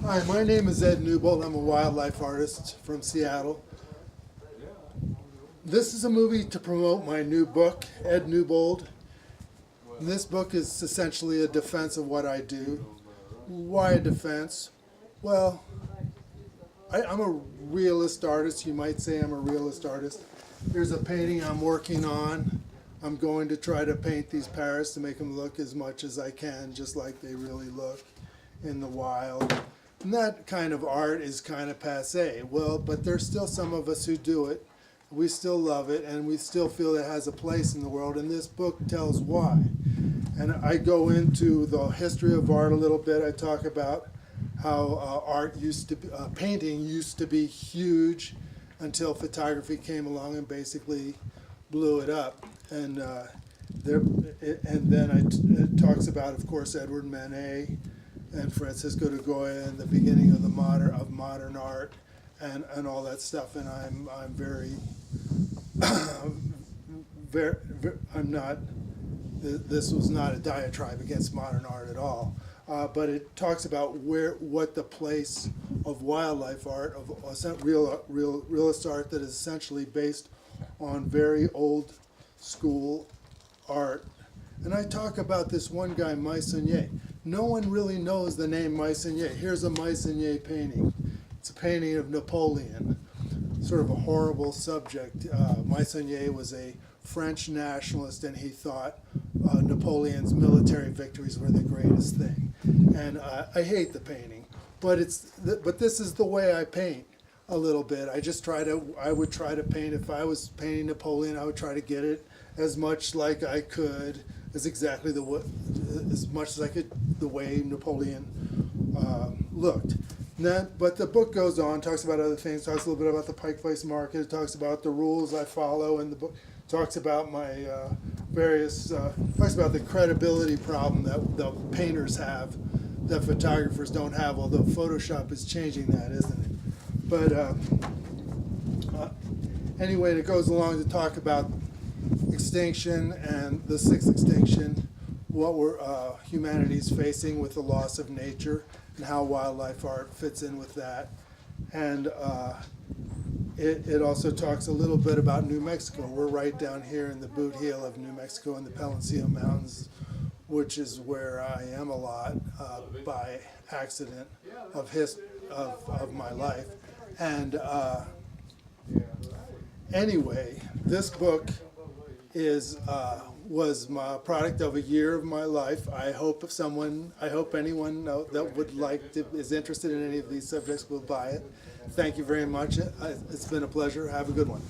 Hi, my name is Ed Newbold. I'm a wildlife artist from Seattle. This is a movie to promote my new book, Ed Newbold. And this book is essentially a defense of what I do. Why a defense? Well, I'm a realist artist. You might say I'm a realist artist. Here's a painting I'm working on. I'm going to try to paint these parrots to make them look as much as I can, just like they really look in the wild. And that kind of art is kind of passé. Well, but there's still some of us who do it. We still love it, and we still feel it has a place in the world, and this book tells why. And I go into the history of art a little bit. I talk about how painting used to be huge until photography came along and basically blew it up. And then it talks about, of course, Edward Manet and Francisco de Goya and the beginning of modern art and all that stuff. And I'm very I'm not. This was not a diatribe against modern art at all, but it talks about what the place of wildlife art, of realist art that is essentially based on very old school art. And I talk about this one guy, Meissonier. No one really knows the name Meissonier. Here's a Meissonier painting. It's a painting of Napoleon, sort of a horrible subject. Meissonier was a French nationalist, and he thought Napoleon's military victories were the greatest thing. And I hate the painting, but this is the way I paint a little bit. I would try to paint, if I was painting Napoleon, I would try to get it as much like I could, as much as I could, the way Napoleon looked. But the book goes on, talks about other things, talks a little bit about the Pike Place Market, it talks about the rules I follow, and the book talks about my talks about the credibility problem that the painters have that photographers don't have, although Photoshop is changing that, isn't it? But anyway, it goes along to talk about extinction and the sixth extinction, what humanity's facing with the loss of nature, and how wildlife art fits in with that. And it also talks a little bit about New Mexico. We're right down here in the boot heel of New Mexico in the Peloncillo Mountains, which is where I am a lot by accident of my life. And anyway, this book was my product of a year of my life. I hope anyone that is interested in any of these subjects will buy it. Thank you very much. It's been a pleasure. Have a good one.